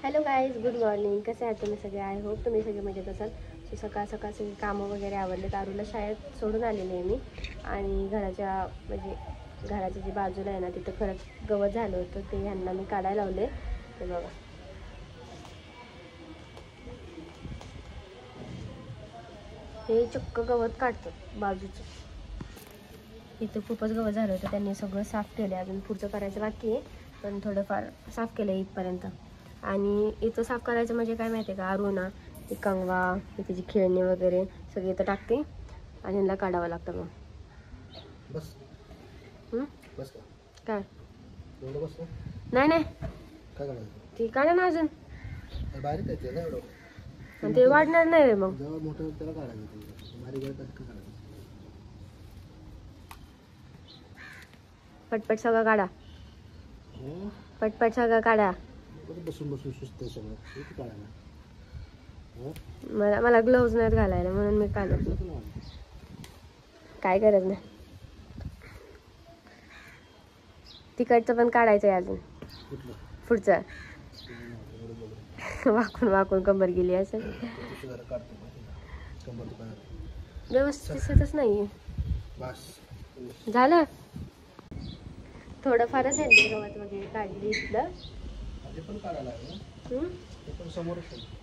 Hello guys, good morning. कसे आहात तुम्ही सगळे? आय होप तुम्ही सगळे मजेत असाल. सो सकाळ सकाळ सगळी कामं वगैरे आवडले. तारूला शाळेत सोडून आलेली आहे मी. आणि घराच्या जे बाजूला आहे ना, तिथं खरंच गवत झालं होतं, ते ह्यांना मी काढायला लावले. ते बघा, हे चक्क गवत काढतात बाजूचं. इथं खूपच गवत झालं होतं, त्यांनी सगळं साफ केलं. अजून पुढचं करायचं बाकी आहे, पण थोडंफार साफ केलं आहे इथपर्यंत. आणि इथं साफ करायचं म्हणजे काय माहिती आहे का, अरुणा ती कंगवा, तिची खेळणी वगैरे सगळी इथं टाकते आणि ह्यांना काढावं लागतं. मग बस बस काय एवढं बस नाही नाही काय करायचं ती काढा ना अजून, बारीक आहे ना एवढं, आणि ते वाढणार नाही रे. मग जेव्हा मोठं त्याला काढायचं, बारीक आहे कसं काढायचं. पटपट सगळं काढा, पटपट सगळं काढा. बसून बसून सुस्त आहे सगळं, किती काढायला. मला ग्लोव्ज नाहीत घालायला, म्हणून मी काढत नाही. काय गरज नाही. तिकडचं पण काढायचं आहे अजून, पुढचं. वाकून वाकून कंबर गेली असेल, व्यवस्थितच नाही झालं. थोडंफारच आहे गवत वगैरे काढली इथलं.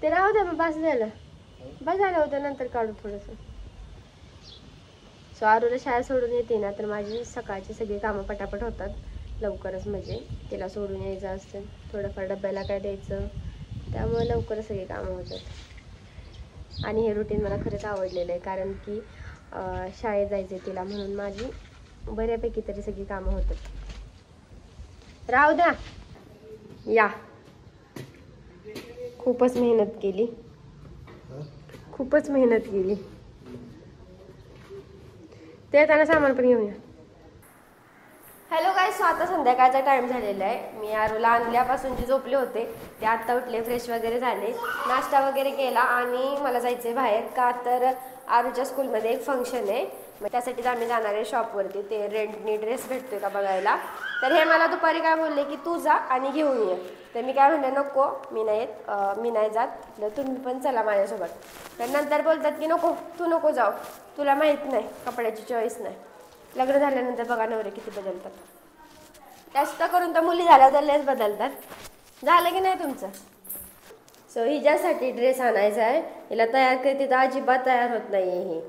ते राहू द्या, मग बस झालं होतं, नंतर काढू थोडंसं. सो आरूला शाळा सोडून येते ना, तर माझी सकाळची सगळी कामं पटापट होतात लवकरच. म्हणजे तिला सोडून यायचं असतं, थोडंफार डब्याला काय द्यायचं, त्यामुळे लवकरच सगळी कामं होतात. आणि हे रुटीन मला खरंच आवडलेलं आहे, कारण की शाळेत जायचं तिला, म्हणून माझी बऱ्यापैकी तरी सगळी कामं होतात. राहू द्या या. खूपच मेहनत केली, खूपच मेहनत केली. ते त्यांना सामान पण घेऊन या. हॅलो गाईस, आता संध्याकाळचा टाइम झालेला आहे. मी आरूला आणल्यापासून जे झोपले होते ते आत्ता उठले, फ्रेश वगैरे झाले, नाश्ता वगैरे केला आणि मला जायचं आहे बाहेर. का तर आरूच्या स्कूलमध्ये एक फंक्शन आहे, मग त्यासाठीच आम्ही जाणार आहे शॉपवरती. ते रेंटनी ड्रेस भेटतोय का बघायला. तर हे मला दुपारी काय बोलले की तू जा आणि घेऊन ये. तर मी काय म्हणले नको, मी नाही जात, तर तुम्ही पण चला माझ्यासोबत. तर नंतर बोलतात की नको, तू नको जाऊ, तुला माहीत नाही, कपड्याची चॉईस नाही. लग्न झाल्यानंतर बघा नवरे किती बदलतात. जास्त करून तर मुली झाल्या तर लयच बदलतात. झालं की नाही तुमचं? सो हिच्यासाठी ड्रेस आणायचा आहे. हिला तयार करते तर अजिबात तयार होत नाही आहे ही.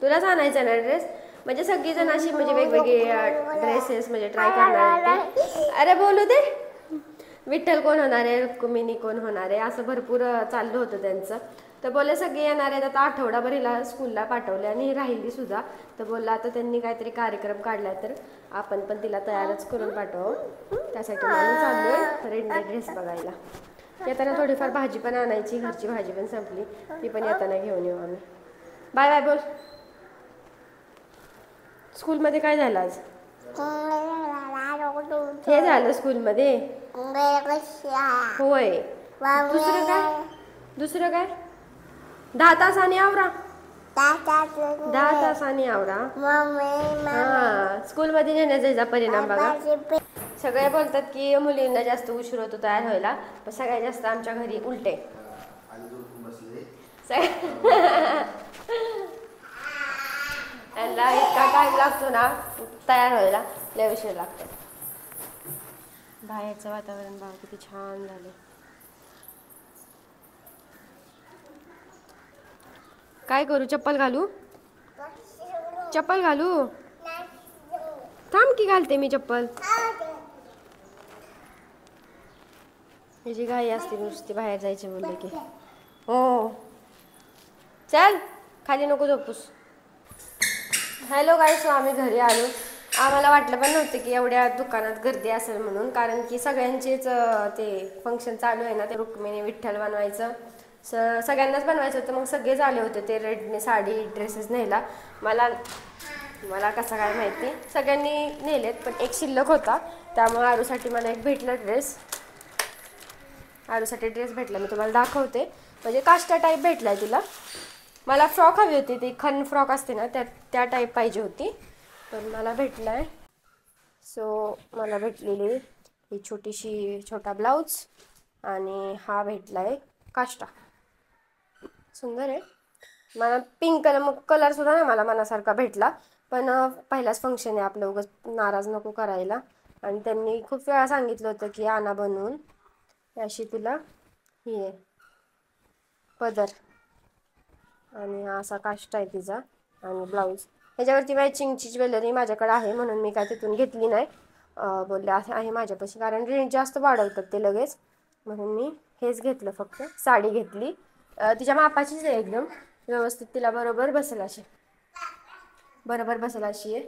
तुलाच आणायचा ना ड्रेस? म्हणजे सगळीजण अशी म्हणजे वेगवेगळे ड्रेसेस म्हणजे ट्राय करणार आहे. अरे बोलू दे. विठ्ठल कोण होणार आहे, रुक्मिणी कोण होणार आहे, असं भरपूर चाललं होतं त्यांचं. तर बोलले सगळे येणार आहेत. आता आठवडाभर हिला स्कूलला पाठवले आणि राहिली सुद्धा. तर बोलला आता त्यांनी काहीतरी कार्यक्रम काढला तर आपण पण तिला तयारच करून पाठवू. त्यासाठी मला चाललोय रेंटने ड्रेस बघायला. येताना थोडीफार भाजी पण आणायची, घरची भाजी पण संपली, ती पण येताना घेऊन येऊ आम्ही. बाय बाय बोल. स्कूलमध्ये काय झालं आज? हे झालं स्कूलमध्ये होय. दुसरं काय 10 तासांनी आवरा. 10 तासांनी आवरा. हा, स्कूलमध्ये नेण्याचा याचा परिणाम बघा. सगळे बोलतात की मुलींना जास्त उशीर होतो तयार व्हायला, पण सगळ्यात जास्त आमच्या घरी उलटे. यांना इतका टाइम लागतो ना तयार व्हायला, लय उशीर लागतो. बाहेरचं वातावरण बघा किती छान झालं. काय करू, चप्पल घालू? चप्पल घालू? थांब की घालते मी चप्पल. हिची घाई असते नुसती बाहेर जायचे बोलले की. हो चल, खाली नको झोपूस. हॅलो गाईस, आम्ही घरी आलो. आम्हाला वाटलं पण नव्हतं की एवढ्या दुकानात गर्दी असेल म्हणून, कारण की सगळ्यांचेच ते फंक्शन चालू आहे ना, ते रुक्मिणी विठ्ठल बनवायचं. सगळ्यांनाच बनवायचं होतं. मग सगळेच आले होते ते रेडने साडी ड्रेसेस न्यायला. मला कसं काय माहिती, सगळ्यांनी नेलेत पण एक शिल्लक होता, त्यामुळे आरूसाठी मला एक भेटला ड्रेस. आरूसाठी ड्रेस भेटला, मी तुम्हाला दाखवते. म्हणजे काष्टा टाईप भेटलाय तिला. मला फ्रॉक हवी होती, ती खन फ्रॉक असते ना त्या टाईप पाहिजे होती, पण मला भेटलाय. सो मला भेटलेली ही छोटा ब्लाऊज आणि हा भेटलाय काष्टा. सुंदर आहे. मला पिंक कलर मग कलर सुद्धा नाही मला मनासारखा भेटला, पण पहिलाच फंक्शन आहे आपलं, उगाच नाराज नको करायला. आणि त्यांनी खूप वेळा सांगितलं होतं की आणा बनवून. अशी तुला ही आहे पदर आणि हा असा काष्टा आहे तिचा आणि ब्लाऊज. ह्याच्यावरती मॅचिंगची ज्वेलरी माझ्याकडे आहे म्हणून मी काय तिथून घेतली नाही. बोलले आहे माझ्यापाशी, कारण रेंज जास्त वाढवतात ते लगेच, म्हणून मी हेच घेतलं. फक्त साडी घेतली तिच्या मापाचीच आहे, एकदम व्यवस्थित तिला बरोबर बसेल अशी, बरोबर बसेल अशी आहे.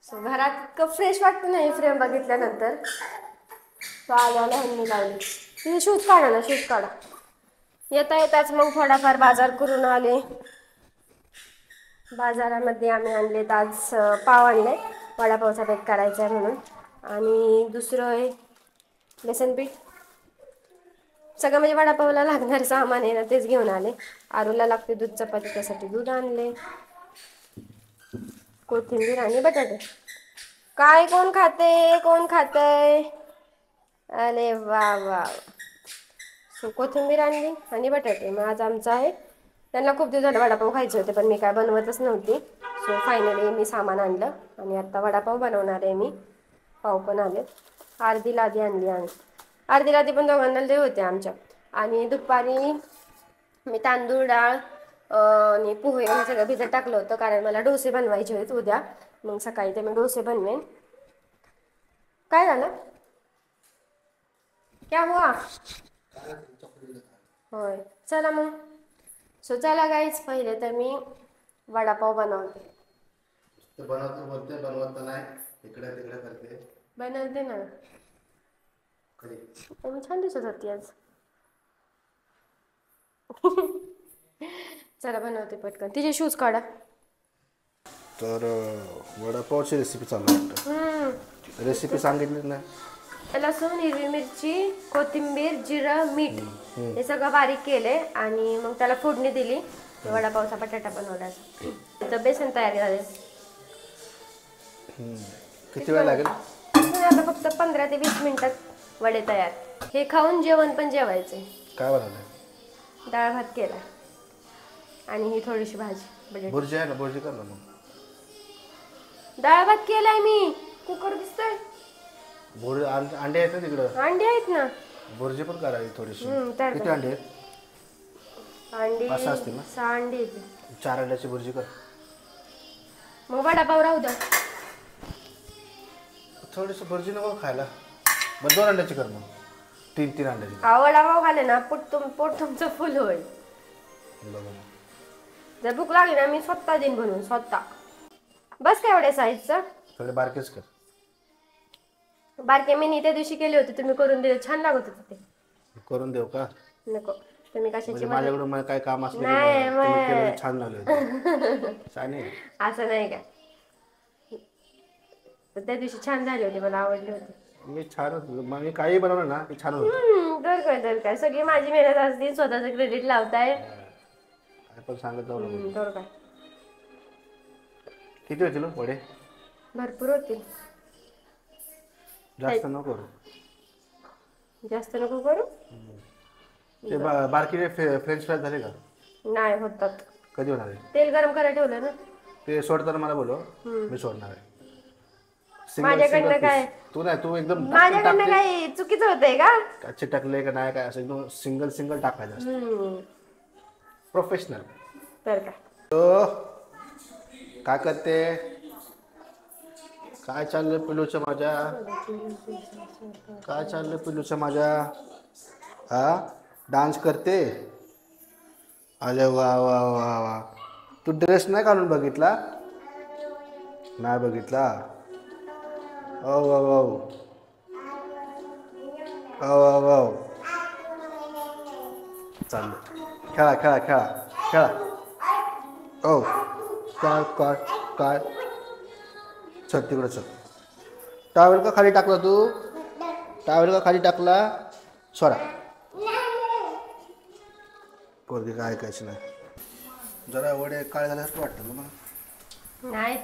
सो घरात इतकं फ्रेश वाटतं नाही फ्रेम बघितल्यानंतर. तो आल्याला ह्यांनी लावली. तिथे शूज काढा ना, शूज काढा. येता येताच मग थोडाफार बाजार करून आले. बाजारामध्ये आम्ही आणलेत आज पाव आणले, वडापावचा बेत काढायचा आहे म्हणून. आणि दुसरं आहे बेसन पीठ. सगळं म्हणजे वडापावला लागणार सामान आहे ना, तेच घेऊन आले. आरूला लागते दूध चपाती, त्यासाठी दूध आणले. कोथिंबीर आणि बटाटे. काय कोण खाते, कोण खातंय? अरे वा वा. सो कोथिंबीर आणली आणि बटाटे. मग आज आमचं आहे, त्यांना खूप दिवस झाले वडापाव खायचे होते पण मी काय बनवतच नव्हती. सो फायनली मी सामान आणलं आणि आता वडापाव बनवणार आहे मी. पाव पण आले. अर्धी लादी आणली आणि अर्धी लादी पण दोघांना लय होते आमच्या. आणि दुपारी मी तांदूळ डाळ आणि पोहे हे सगळं भिजत टाकलं होतं, कारण मला डोसे बनवायचे आहेत उद्या. मग सकाळी ते मी डोसे बनवेन. काय झालं? क्या हुआ? होय, चला मग. सो चला गाईज, पहिले तर मी वडापाव बनवते. बनवते बोलते, बनवत नाही, इकडे तिकडे करते. बनवते ना. मी छान दिसत होती आज. चला बनवते पटकन. तिचे शूज काढा. तर वडापावची रेसिपी चालू आहे. रेसिपी सांगितली ना. लसूण, हिरवी मिरची, कोथिंबीर, जिरं, मीठ हे सगळं बारीक केले आणि मग त्याला फोडणी दिली. वडापावचा बटाटा बनवला. तर बेसन तयार झाले. किती वेळ लागेल? आता फक्त 15 ते 20 मिनिटात वडे तयार. हे खाऊन जेवण पण जेवायचे. काय बनवलंय? डाळ भात केला आणि ही थोडीशी भाजी. बुर्जी आहे ना, बुर्जी कर ना मग. डाळ भात केलाय मी. कुकर दिसतोय? अंडे आहेत ना तिकडं? अंडे आहेत ना. बुर्जी पण करावी थोडीशी. तर किती अंडे आहेत? अंडी 5 असतील ना? 6 अंडी आहेत. 4 अंड्याची बुर्जी कर. मग वडापाव राहू द्या. थोडीशी बुर्जी नको खायला. बरं 2 अंड्याची कर मग. 3 अंड्याची. वडापाव खाले ना पोट तुमचं फुल होईल. जर भूक लागली ना मी स्वतः देईन बनवून, स्वतः. बस काय एवढ्या साईजचं? थोडे बारकेच कर. बारके मी त्या दिवशी केले होते, तुम्ही करून दिले, छान लागत होते ते. करून देऊ का? नको, तुम्ही कशाची म्हणजे माझ्याकडून मला काय काम असलं नाही, की तुम्ही केलं, छान लागलं. छान आहे. असं नाही का? तर त्या दिवशी छान झाले होते, मला आवडले होते. मी छान होतो. मी काही बनवलं ना ते छान होतं. तर काय सगळी माझी मेहनत असते, स्वतःचं क्रेडिट लावताय. पण सांगत जाऊ नको. तर काय. किती होतील वडे? भरपूर होतील. जास्त नको करू. जास्त नको करू. ते बारकी फ्रेंच फ्राईज झाले का? नाही होतात. कधी होणार आहे? तेल गरम करायला ठेवलं ना. ते सोडताना मला बोलव, मी सोडणार आहे. माझ्याकडनं काय? तू नाही, तू एकदम माझ्याकडनं काय चुकीचं होतंय का? चिटकले का नाही काय असं एकदम सिंगल टाकायचं. प्रोफेशनल. तर काय. काय करते? काय चाललंय पिलूच्या माझ्या? काय चाललंय पिलूच्या माझ्या? हा, डान्स करते? अरे वा वा वा वा. तू ड्रेस नाही घालून बघितला? नाही बघितला? ओ वा वा ओ वा वा. चाललं. खेळा खेळा खेळा खेळा. ओ काय काय काय? चल तिकडं चल. टावेल का खाली टाकला तू? टावेल का खाली टाकला? सोडा. पोरगी काय ऐकायचं नाही. जरा वडे काळे झाल्यासारखं वाटतं ना मला. नाही,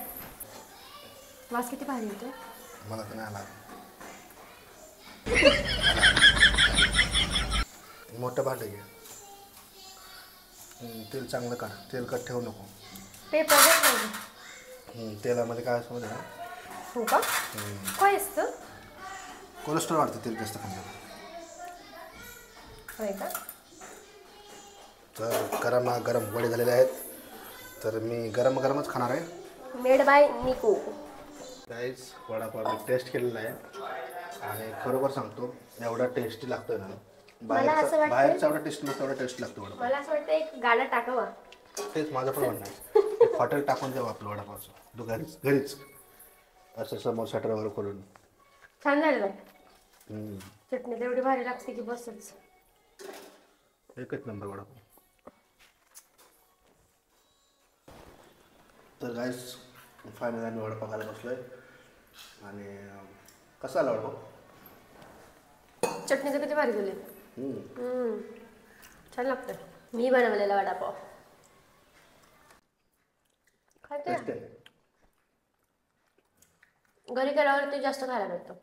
वास किती भारी येतो. मला तर नाही आला. मोठं भांडं घे. तेल चांगलं काढ, तेलकट ठेवू नको. पेपर तेलामध्ये काय असं ना. हो का? काय असतं? कोलेस्ट्रॉल वाढतं तेल जास्त खाल्लं. होय का? तर गरम वडे झालेले आहेत. तर मी गरमच खाणार आहे. मेड बाय निको. गाईस वडापाव मी टेस्ट केलेला आहे आणि खरोखर सांगतो एवढा टेस्टी लागतोय ना. बाहेरचा एवढा टेस्ट नसतो, एवढा टेस्ट लागतो वडापाव. मला असं वाटतं एक गाडा टाकावा. तेच माझं पण म्हणणं आहे. एक हॉटेल टाकून द्यावं आपलं वडापावचं. घरीच असं समोर शटर वगैरे करून. छान झालं बाय. चटणी तेवढी भारी लागते की बसच. एकच नंबर वडापाव. तर गाईस फायनली आम्ही वडापाव खायला बसलोय. आणि कसा आला वडापाव? चटणीचं किती भारी झाले. छान लागतं. मी बनवलेला वडापाव खाते. घरी केल्यावर ते जास्त खायला भेटतं.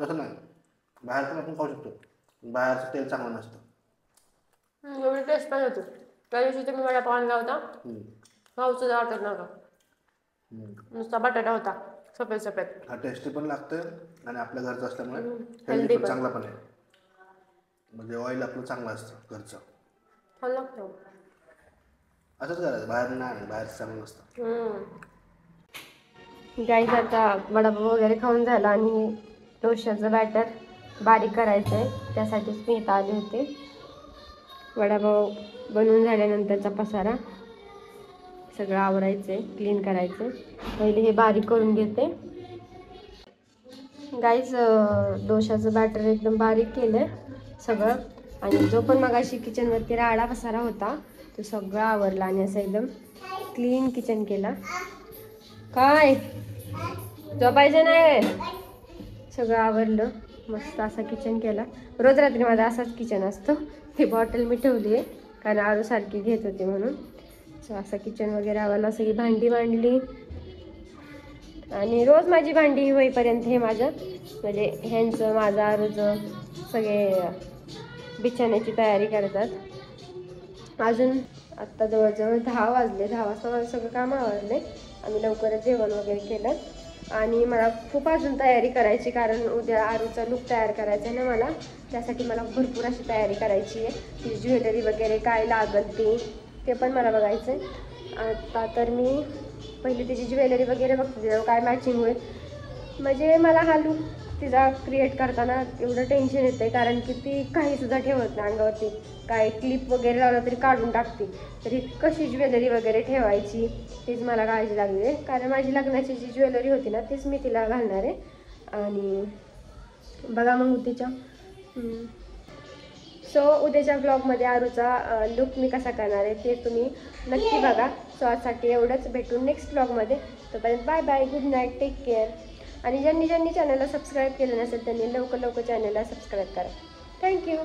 तसं नाही, बाहेरचं आपण खाऊ शकतो. बाहेरचं तेल चांगलं नसतं. एवढी टेस्ट पण होतो. त्या दिवशी तुम्ही वडापाव आणला होता, खाऊ सुद्धा वाटत नव्हता. नुसता बटाटा होता सफेद. हा टेस्टी पण लागतं आणि आपल्या घरचं असल्यामुळे हेल्दी पण चांगला पण आहे. म्हणजे ऑइल आपलं चांगलं असतं घरचं. छान लागतं. असंच करायचं, बाहेर नाही, बाहेरचं चांगलं नसतं. गाईस आता वडापाव वगैरे खाऊन झाला आणि डोश्याचं बॅटर बारीक करायचं आहे. त्यासाठीच मी इथं आले होते. वडापाव बनवून झाल्यानंतरचा पसारा सगळं आवरायचं आहे, क्लीन करायचं आहे. पहिले हे बारीक करून घेते. गाईस डोशाचं बॅटर एकदम बारीक केलं आहे सगळं. आणि जो पण मगाशी किचनवरती राडा पसारा होता तो सगळा आवरला आणि असं एकदम क्लीन किचन केला. काय झोपायचं नाही, सगळं आवरलं. मस्त असा किचन केला. रोज रात्री माझा असाच किचन असतो. ती बॉटल मी ठेवली आहे कारण आरू सारखी घेत होती म्हणून. सो असं किचन वगैरे आवरला. सगळी भांडी मांडली आणि रोज माझी भांडी होईपर्यंत हे माझं म्हणजे ह्यांचं माझं आरूचं सगळे बिछाण्याची तयारी करतात. अजून आत्ता जवळजवळ 10 वाजले. 10 वाजता माझं सगळं काम आवरले. आम्ही लवकरच जेवण वगैरे केलं आणि मला खूप अजून तयारी करायची कारण उद्या आरूचा लुक तयार करायचा आहे ना मला. त्यासाठी मला भरपूर अशी तयारी करायची आहे. ती ज्वेलरी वगैरे काय लागल ते पण मला बघायचं आहे. आता तर मी पहिली तिची ज्वेलरी वगैरे बघते त्याच्यावर काय मॅचिंग होईल. म्हणजे मला हा लुक तिचा क्रिएट करताना एवढं टेन्शन येतं कारण की ती काहीसुद्धा ठेवत नाही अंगावरती. काय क्लिप वगैरे लावलं तरी काढून टाकते. तरी कशी ज्वेलरी वगैरे ठेवायची तीच मला काळजी लागली आहे. कारण माझी लग्नाची जी ज्वेलरी होती ना तीच मी तिला घालणार आहे. आणि बघा मग उद्याच्या उद्याच्या ब्लॉगमध्ये आरूचा लुक मी कसा करणार आहे ते तुम्ही नक्की बघा. सो आजसाठी एवढंच. भेटून नेक्स्ट ब्लॉगमध्ये. तोपर्यंत bye bye, good night, take care. आणि ज्यांनी चॅनलला सबस्क्राईब केलं नसेल त्यांनी लवकर चॅनलला सबस्क्राईब करा. थँक्यू.